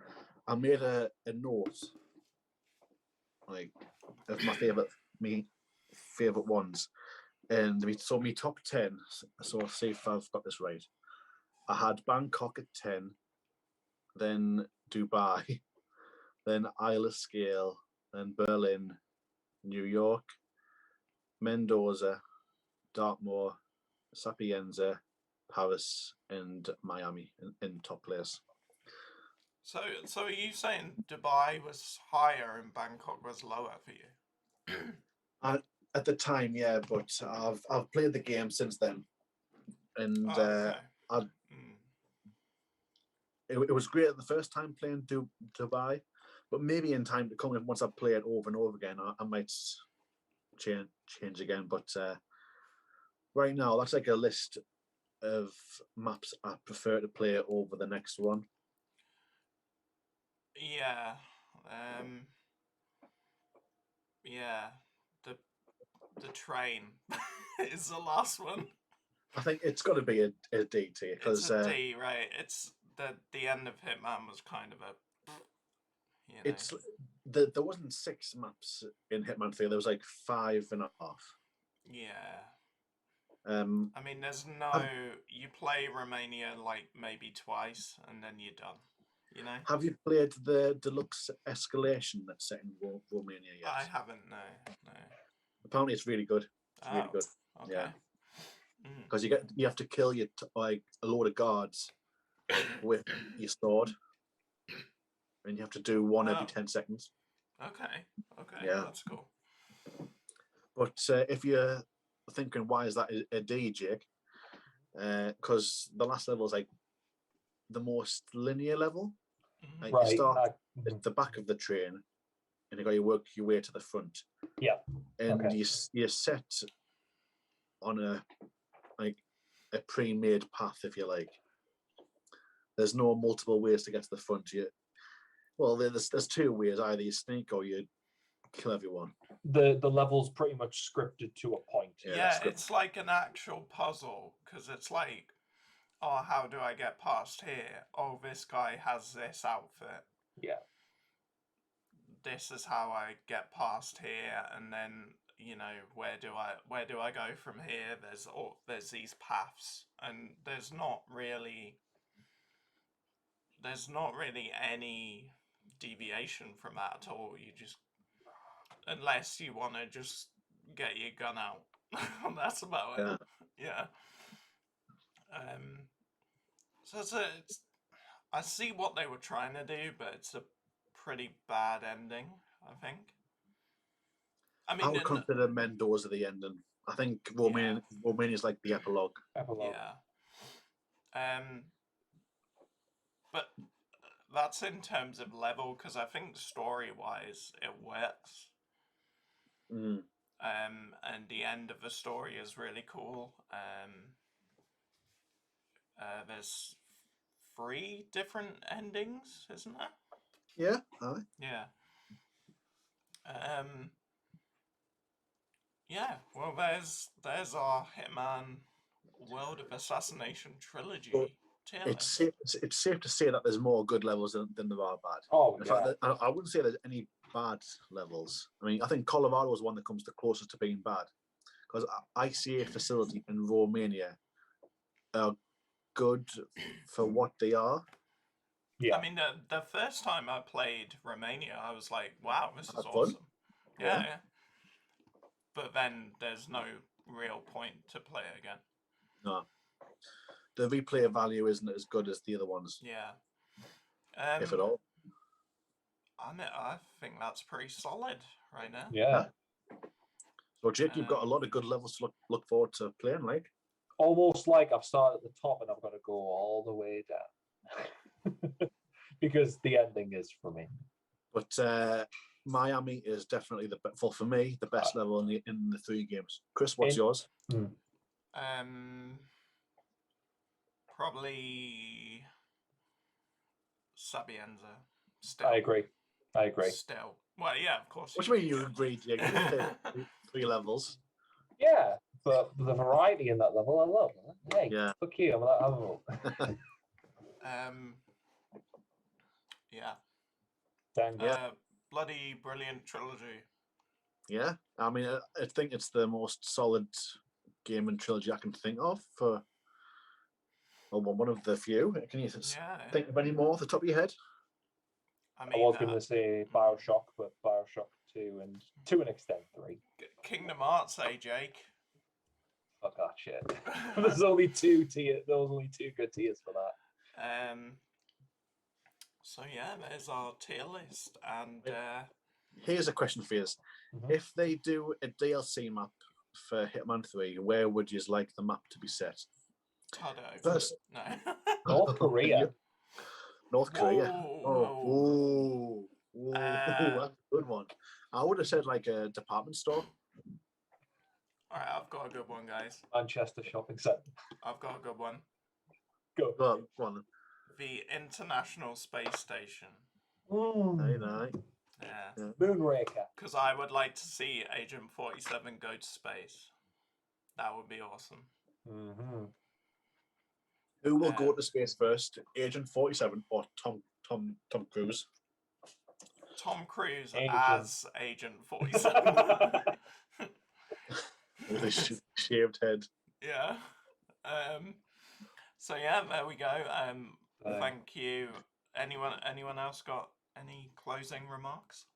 I made a note like of my favorite ones, and we saw me top 10. So I'll see if I've got this right. I had Bangkok at 10, then Dubai, then Isle of Scale, then Berlin, New York, Mendoza, Dartmoor, Sapienza, Paris, and Miami in top place. So are you saying Dubai was higher and Bangkok was lower for you? At the time, yeah, but I've played the game since then, and okay. It was great the first time playing Dubai, but maybe in time to come, once I play it over and over again, I might change again. But right now, that's like a list of maps I prefer to play over the next one. Yeah. Yeah. The train is the last one. I think it's got to be a D tier because it's a D, right? It's the end of Hitman was kind of a. You know. It's there wasn't 6 maps in Hitman 3. There was like 5.5. Yeah. I mean, there's no. You play Romania like maybe twice, and then you're done. You know. Have you played the deluxe escalation that's set in Romania yet? I haven't. No. Apparently, it's really good. It's really good. Okay. Yeah. Because you have to kill like a load of guards with your sword, and you have to do one every 10 seconds. Okay. Yeah, that's cool. But if you're thinking, why is that a D, Jake? Because the last level is like the most linear level. Like Right. you start at the back of the train, and you got to work your way to the front. Yeah. And you're set on a pre-made path, if you like. There's no multiple ways to get to the front. There's 2 ways: either you sneak or you kill everyone. The level's pretty much scripted to a point. Yeah, it's like an actual puzzle, because it's like, oh, how do I get past here? Oh, this guy has this outfit. Yeah. This is how I get past here, and then where do I go from here? There's these paths, and there's not really any deviation from that at all. You just, unless you want to just get your gun out, that's about it. Yeah. So I see what they were trying to do, but it's a pretty bad ending, I think. I would consider Mendoza the ending. I think Romania's like the epilogue. Yeah. But that's in terms of level, because I think story-wise it works. And the end of the story is really cool. There's 3 different endings, isn't there? Yeah. Yeah. Yeah. Well, there's our Hitman World of Assassination trilogy. It's safe to say that there's more good levels than there are bad. Oh, in fact, I wouldn't say there's any bad levels. I mean, I think Colorado is one that comes the closest to being bad, because ICA facility in Romania are good for what they are. Yeah. I mean, the first time I played Romania, I was like, wow, this is Fun. awesome. Yeah. But then there's no real point to play it again. No. The replay value isn't as good as the other ones. Yeah. If at all. I think that's pretty solid right now. Yeah. So Jake, you've got a lot of good levels to look forward to playing, like. Almost like I've started at the top and I've got to go all the way down. Because the ending is for me. But Miami is definitely for me the best level in the 3 games. Chris, what's yours? Probably Sapienza. Still. I agree. Still. Well, yeah, of course. What do you mean you agreed, Jake? You played 3 levels. Yeah, but the variety in that level, I love. Hey, Yeah. look here, I'm like, oh. Yeah. Dang. Bloody brilliant trilogy. Yeah, I mean, I think it's the most solid game and trilogy I can think of for. Well, one of the few. Can you think of any more off the top of your head? I was going to say Bioshock, but Bioshock 2 and to an extent 3. Kingdom Hearts, Jake? Fuck that shit. There's only 2 tiers. There was only 2 good tiers for that. So yeah, there's our tier list, and here's a question for you: if they do a DLC map for Hitman 3, where would you like the map to be set? First, no. North Korea. North Korea. Whoa. That's a good one. I would have said like a department store. All right, I've got a good one, guys. Manchester shopping centre. I've got a good one. Go on. The International Space Station. Yeah. Moonraker. Because I would like to see Agent 47 go to space. That would be awesome. Mm-hmm. Who will go to space first, Agent 47 or Tom Cruise? Tom Cruise as Agent 47. With his shaved head. Yeah. So yeah, there we go. Thank you. Anyone else got any closing remarks?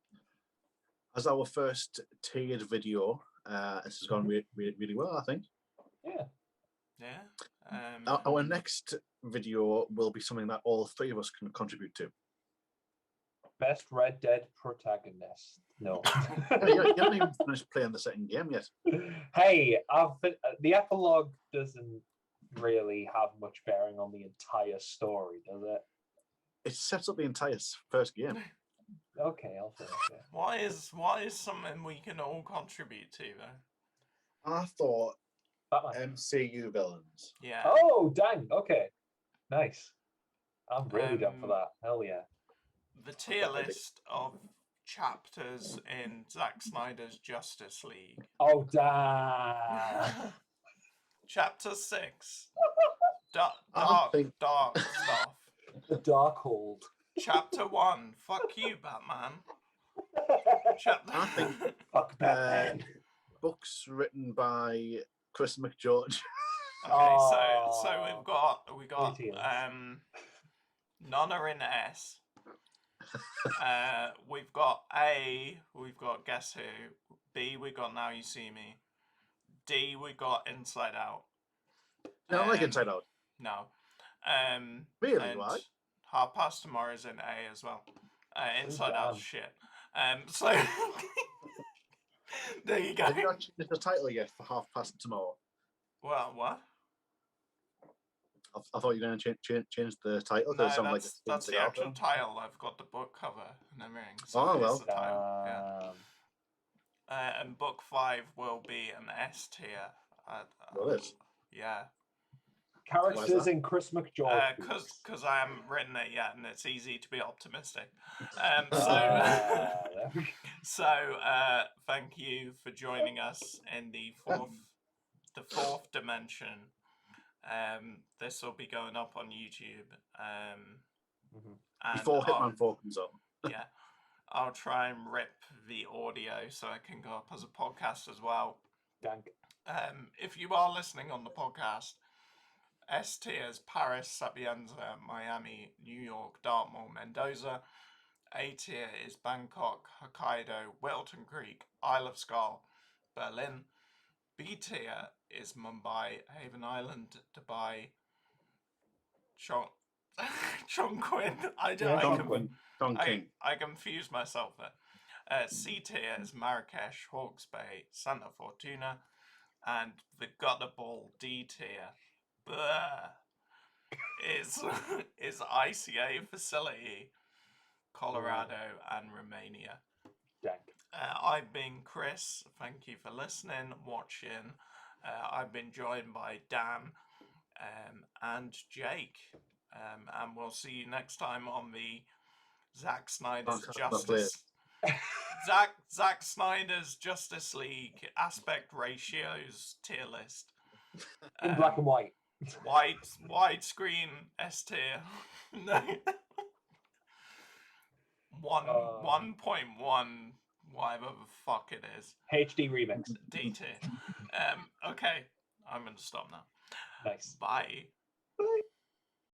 As our first tiered video, this has gone really well, I think. Yeah. Yeah. Our next video will be something that all 3 of us can contribute to. Best Red Dead protagonist. No. You haven't even finished playing the second game yet. Hey, the epilogue doesn't really have much bearing on the entire story, does it? It sets up the entire first game. Okay, I'll finish it. Why is something we can all contribute to though? I thought Batman. MCU villains. Yeah. Oh, dang. Okay. Nice. I'm really down for that. Hell yeah. The tier list of chapters in Zack Snyder's Justice League. Oh, damn. Chapter 6. Dark stuff. The Darkhold. Chapter 1. Fuck you, Batman. I think Fuck Batman. Books written by Chris McGeorge. Okay, so we got none are in S. We've got A, we've got Guess Who. B, we got Now You See Me. D, we got Inside Out. I don't like Inside Out. No. Really? And Why? Half Past Tomorrow's in A as well. Inside Out shit. So there you go. Have you not changed the title yet for Half Past Tomorrow? Well, what? I thought you were going to change the title. No, that's the actual title. I've got the book cover and everything. So oh well. the title. Yeah. And book 5 will be an S tier. Will it? Yeah. Characters in Chris McGeorge. Because I haven't written it yet, and it's easy to be optimistic. So thank you for joining us in the fourth dimension. This will be going up on YouTube. Before Hitman 4 comes up. Yeah. I'll try and rip the audio so it can go up as a podcast as well. Dank. If you are listening on the podcast, S tier is Paris, Sapienza, Miami, New York, Dartmoor, Mendoza. A tier is Bangkok, Hokkaido, Wilton Creek, Isle of Skye, Berlin. B tier is Mumbai, Haven Island, Dubai, Chongqing. I confuse myself there. C tier is Marrakesh, Hawke's Bay, Santa Fortuna, and the guttable D tier is ICA facility, Colorado and Romania. Dank. I've been Chris. Thank you for listening, watching. I've been joined by Dan and Jake. And we'll see you next time on the Zack Snyder's Justice. Zack Snyder's Justice League aspect ratios tier list. In black and white. Widescreen S tier. 1.1, whatever the fuck it is. HD remix. D tier. Okay, I'm gonna stop now. Nice. Bye.